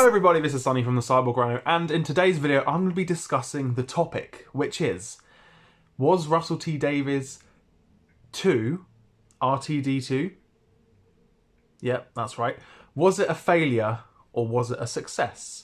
Hello everybody, this is Sunny from the Cyborg Rhino, and in today's video I'm going to be discussing the topic, which is, was Russell T Davies 2, RTD2? Yep, that's right. Was it a failure or was it a success?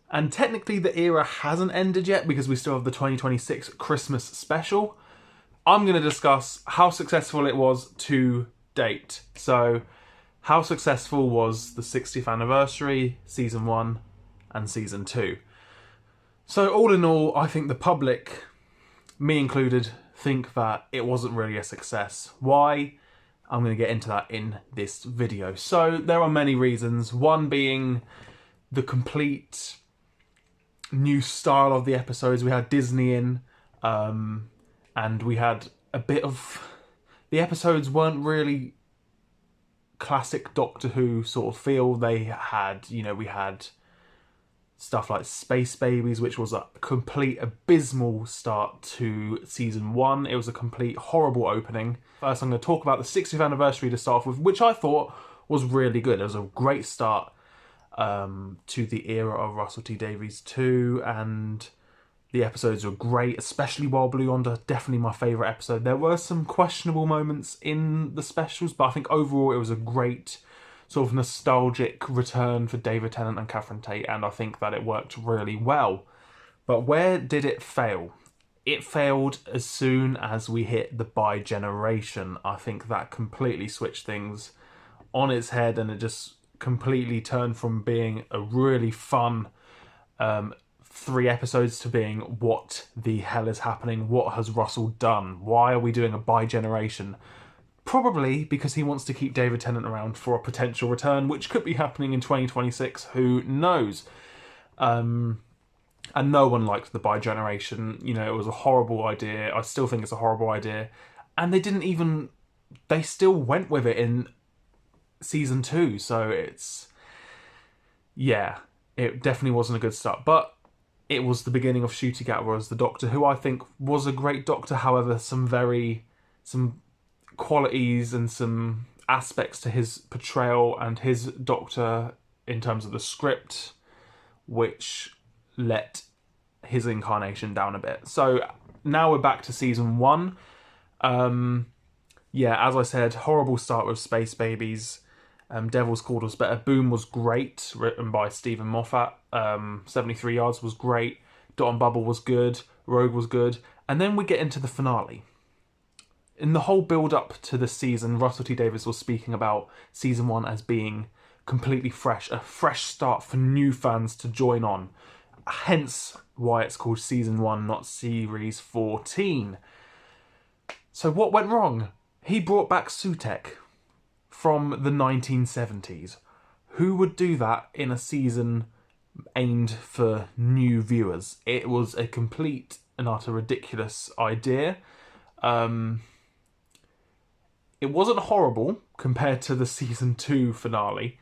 And technically the era hasn't ended yet because we still have the 2026 Christmas special. I'm going to discuss how successful it was to date. So, how successful was the 60th anniversary, Season 1 and Season 2? So all in all, I think the public, me included, think that it wasn't really a success. Why? I'm going to get into that in this video. So there are many reasons. One being the complete new style of the episodes. We had Disney in, and we had a bit of... The episodes weren't really classic Doctor Who sort of feel. They had, we had stuff like Space Babies, which was a complete abysmal start to Season 1. It was a complete horrible opening. First, I'm going to talk about the 60th anniversary to start off with, which I thought was really good. It was a great start to the era of Russell T Davies 2, and the episodes were great, especially While Blue Yonder, definitely my favourite episode. There were some questionable moments in the specials, but I think overall it was a great sort of nostalgic return for David Tennant and Catherine Tate, and I think that it worked really well. But where did it fail? It failed as soon as we hit the bi-generation. I think that completely switched things on its head, and it just completely turned from being a really fun 3 episodes to being, what the hell is happening? What has Russell done? Why are we doing a bi-generation? Probably because he wants to keep David Tennant around for a potential return, which could be happening in 2026, who knows? And no one liked the bi-generation. It was a horrible idea. I still think it's a horrible idea. And they still went with it in Season 2, so it definitely wasn't a good start. But it was the beginning of Ncuti Gatwa as the Doctor, who I think was a great Doctor. However, some qualities and some aspects to his portrayal and his Doctor in terms of the script, which let his incarnation down a bit. So now we're back to Season 1. As I said, horrible start with Space Babies. Devil's Called was better. Boom was great, written by Stephen Moffat. 73 Yards was great. Dot and Bubble was good. Rogue was good. And then we get into the finale. In the whole build-up to this season, Russell T Davies was speaking about Season 1 as being completely fresh. A fresh start for new fans to join on. Hence why it's called Season 1, not Series 14. So what went wrong? He brought back Sutekh from the 1970s. Who would do that in a season aimed for new viewers? It was a complete and utter ridiculous idea. It wasn't horrible compared to the Season 2 finale,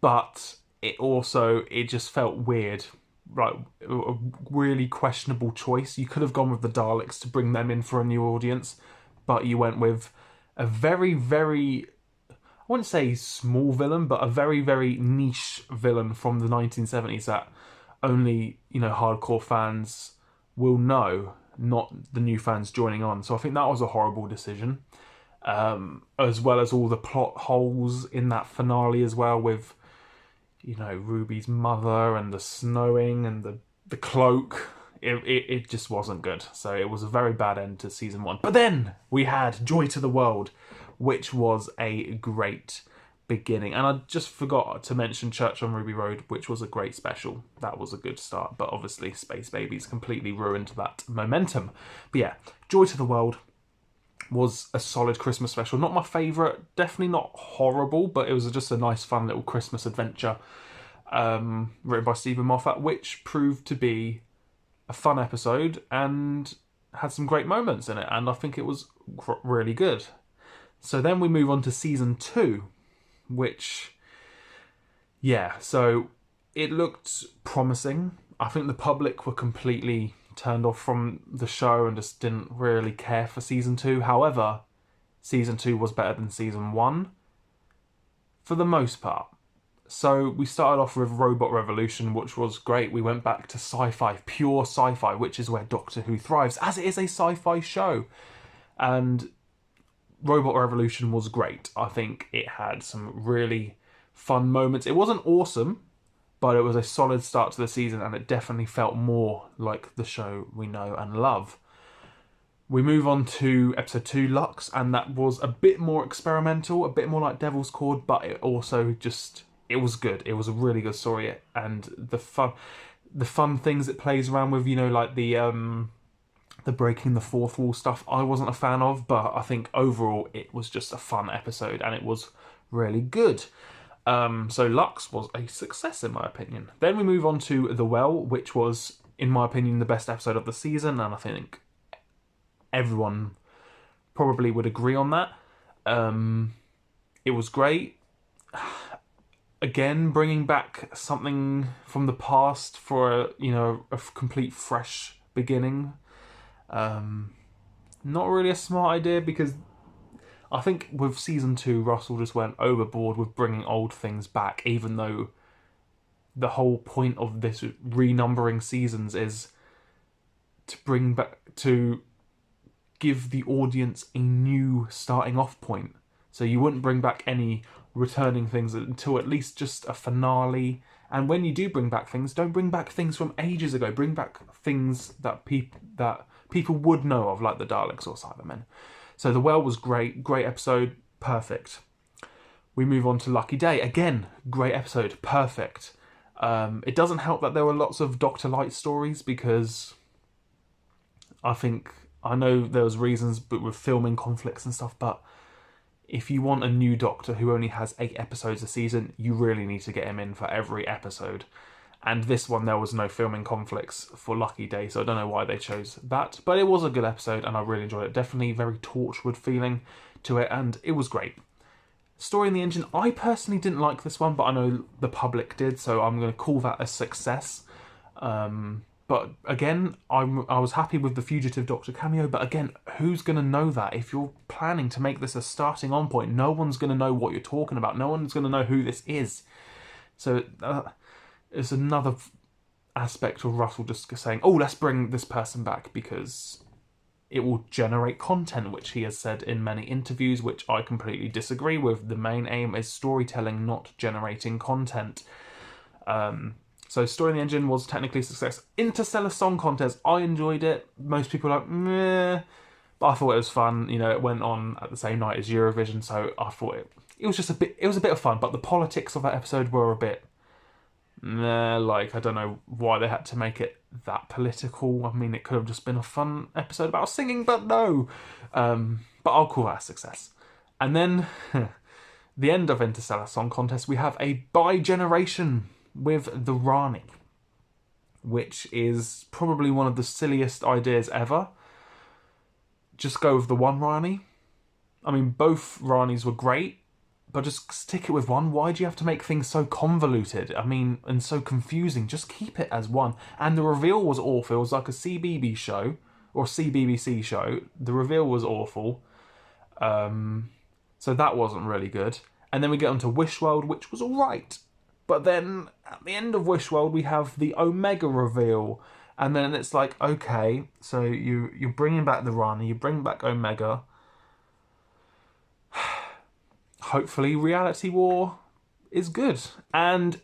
but it just felt weird. Right, a really questionable choice. You could have gone with the Daleks to bring them in for a new audience, but you went with a very, very, I wouldn't say small villain, but a very, very niche villain from the 1970s that only, hardcore fans will know, not the new fans joining on. So I think that was a horrible decision. As well as all the plot holes in that finale as well, with, Ruby's mother and the snowing and the cloak. It just wasn't good. So it was a very bad end to Season 1. But then we had Joy to the World, which was a great beginning. And I just forgot to mention Church on Ruby Road, which was a great special. That was a good start. But obviously Space Babies completely ruined that momentum. But yeah, Joy to the World was a solid Christmas special. Not my favourite, definitely not horrible, but it was just a nice fun little Christmas adventure written by Stephen Moffat, which proved to be a fun episode and had some great moments in it, and I think it was really good. So then we move on to Season 2, which, so it looked promising. I think the public were completely turned off from the show and just didn't really care for Season 2. However, Season 2 was better than Season 1 for the most part. So we started off with Robot Revolution, which was great. We went back to sci-fi, pure sci-fi, which is where Doctor Who thrives, as it is a sci-fi show. And Robot Revolution was great. I think it had some really fun moments. It wasn't awesome, but it was a solid start to the season, and it definitely felt more like the show we know and love. We move on to episode 2, Lux, and that was a bit more experimental, a bit more like Devil's Cord, but it also just, it was good. It was a really good story, and the fun things it plays around with, you know, like the breaking the fourth wall stuff, I wasn't a fan of, but I think overall it was just a fun episode, and it was really good. So Lux was a success in my opinion. Then we move on to The Well, which was, in my opinion, the best episode of the season, and I think everyone probably would agree on that. It was great. Again, bringing back something from the past for a complete fresh beginning. Not really a smart idea, because I think with season 2, Russell just went overboard with bringing old things back, even though the whole point of this renumbering seasons is to give the audience a new starting off point. So you wouldn't bring back any returning things until at least just a finale. And when you do bring back things, don't bring back things from ages ago. Bring back things that people would know of, like the Daleks or Cybermen. So The Well was great episode, perfect. We move on to Lucky Day. Again, great episode, perfect. It doesn't help that there were lots of Dr. Light stories, because I know there was reasons, but with filming conflicts and stuff, but if you want a new Doctor who only has 8 episodes a season, you really need to get him in for every episode. And this one, there was no filming conflicts for Lucky Day, so I don't know why they chose that. But it was a good episode, and I really enjoyed it. Definitely very Torchwood feeling to it, and it was great. Story in the Engine, I personally didn't like this one, but I know the public did, so I'm going to call that a success. But again, I was happy with the Fugitive Doctor cameo, but again, who's going to know that? If you're planning to make this a starting on point, no one's going to know what you're talking about. No one's going to know who this is. So it's another aspect of Russell just saying, oh, let's bring this person back because it will generate content, which he has said in many interviews, which I completely disagree with. The main aim is storytelling, not generating content. So Story in the Engine was technically a success. Interstellar Song Contest, I enjoyed it. Most people are like, meh. But I thought it was fun. It went on at the same night as Eurovision, so I thought it was just a bit of fun. But the politics of that episode were a bit like, I don't know why they had to make it that political. I mean, it could have just been a fun episode about singing, but no. But I'll call that a success. And then the end of Interstellar Song Contest, we have a bi-generation with the Rani, which is probably one of the silliest ideas ever. Just go with the one Rani. I mean, both Ranis were great, but just stick it with one. Why do you have to make things so convoluted? I mean, and so confusing? Just keep it as one. And the reveal was awful. It was like a CBB show, or CBBC show. The reveal was awful. So that wasn't really good. And then we get onto Wishworld, which was alright. But then, at the end of Wishworld, we have the Omega reveal. And then it's like, okay, so you're bringing back the Rani, you bring back Omega. Hopefully Reality War is good. And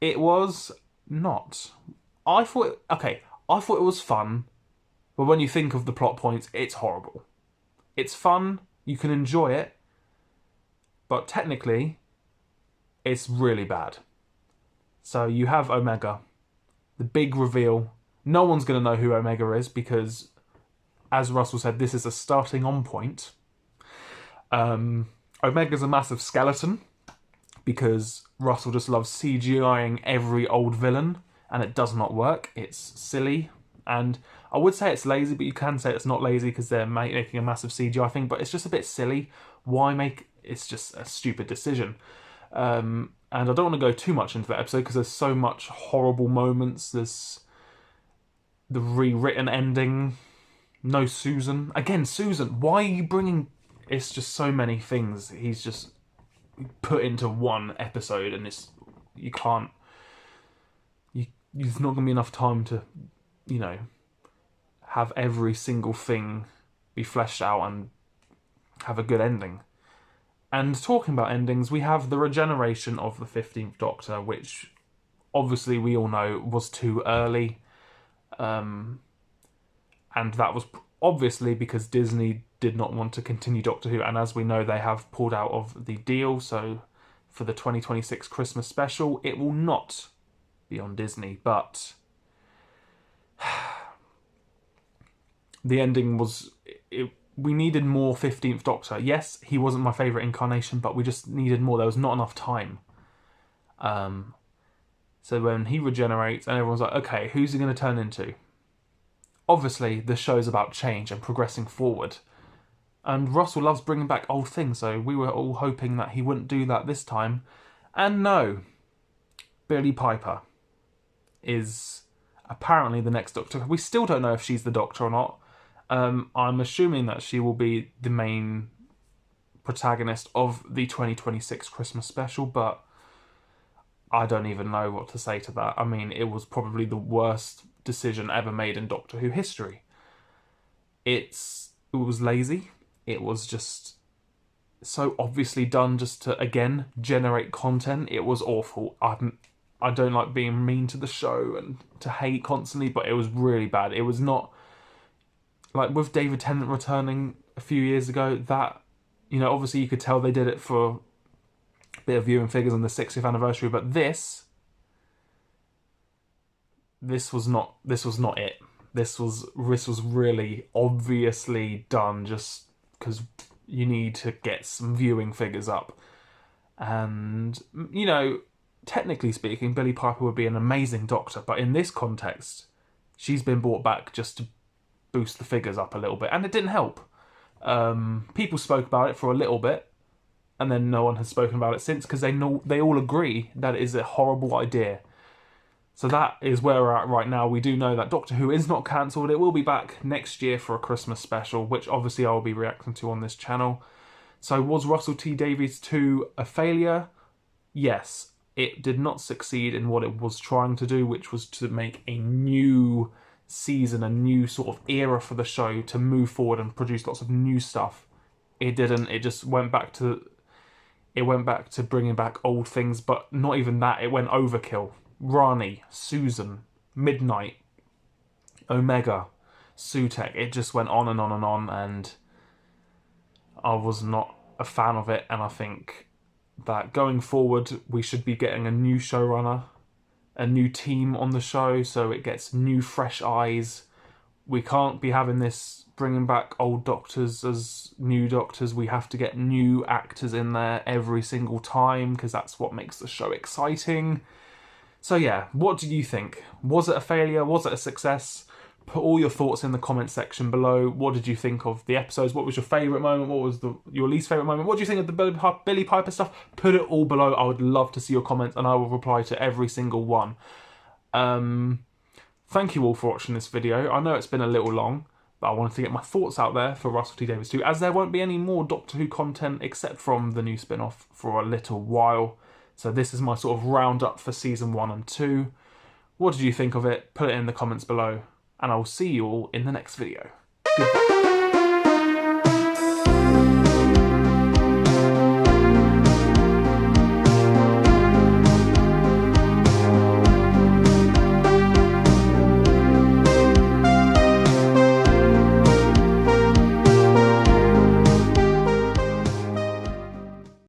it was not. I thought it was fun. But when you think of the plot points, it's horrible. It's fun, you can enjoy it. But technically, it's really bad. So you have Omega, the big reveal. No one's going to know who Omega is because, as Russell said, this is a starting on point. Omega's a massive skeleton because Russell just loves CGIing every old villain, and it does not work. It's silly, and I would say it's lazy, but you can say it's not lazy because they're making a massive CGI thing, but it's just a bit silly. It's just a stupid decision. And I don't want to go too much into that episode because there's so much horrible moments. There's the rewritten ending. No Susan. Again, Susan, why are you bringing... It's just so many things. He's just... put into one episode, and you can't. There's not going to be enough time to, you know, have every single thing be fleshed out and have a good ending. And talking about endings, we have the regeneration of the 15th Doctor, which obviously we all know was too early. And that was obviously because Disney did not want to continue Doctor Who. And as we know, they have pulled out of the deal. So for the 2026 Christmas special, it will not be on Disney. But the ending was... we needed more 15th Doctor. Yes, he wasn't my favourite incarnation, but we just needed more. There was not enough time. So when he regenerates and everyone's like, okay, who's he going to turn into? Obviously, the show's about change and progressing forward. And Russell loves bringing back old things, so we were all hoping that he wouldn't do that this time. And no, Billie Piper is apparently the next Doctor. We still don't know if she's the Doctor or not. I'm assuming that she will be the main protagonist of the 2026 Christmas special, but I don't even know what to say to that. I mean, it was probably the worst decision ever made in Doctor Who history. It was lazy. It was just so obviously done just to, again, generate content. It was awful. I don't like being mean to the show and to hate constantly, but it was really bad. It was not... like with David Tennant returning a few years ago, that, you know, obviously you could tell they did it for a bit of viewing figures on the 60th anniversary, but this was not it. This was really obviously done just because you need to get some viewing figures up. And, you know, technically speaking, Billie Piper would be an amazing Doctor, but in this context, she's been brought back just to boost the figures up a little bit, and it didn't help. People spoke about it for a little bit, and then no one has spoken about it since, because they all agree that it is a horrible idea. So that is where we're at right now. We do know that Doctor Who is not cancelled. It will be back next year for a Christmas special, which obviously I will be reacting to on this channel. So was Russell T Davies 2 a failure? Yes, it did not succeed in what it was trying to do, which was to make a new season, a new sort of era for the show to move forward and produce lots of new stuff. It didn't. It just went back to bringing back old things, but not even that. It went overkill. Rani, Susan, Midnight, Omega, Sutek. It just went on and on and on, and I was not a fan of it. And I think that going forward, we should be getting a new showrunner, a new team on the show, so it gets new, fresh eyes. We can't be having this bringing back old Doctors as new Doctors. We have to get new actors in there every single time, because that's what makes the show exciting. So yeah, what do you think? Was it a failure? Was it a success? Put all your thoughts in the comment section below. What did you think of the episodes? What was your favourite moment? What was your least favourite moment? What do you think of the Billie Piper stuff? Put it all below. I would love to see your comments, and I will reply to every single one. Thank you all for watching this video. I know it's been a little long, but I wanted to get my thoughts out there for Russell T Davies 2, as there won't be any more Doctor Who content except from the new spin-off for a little while. So this is my sort of roundup for season 1 and 2. What did you think of it? Put it in the comments below, and I will see you all in the next video. Goodbye.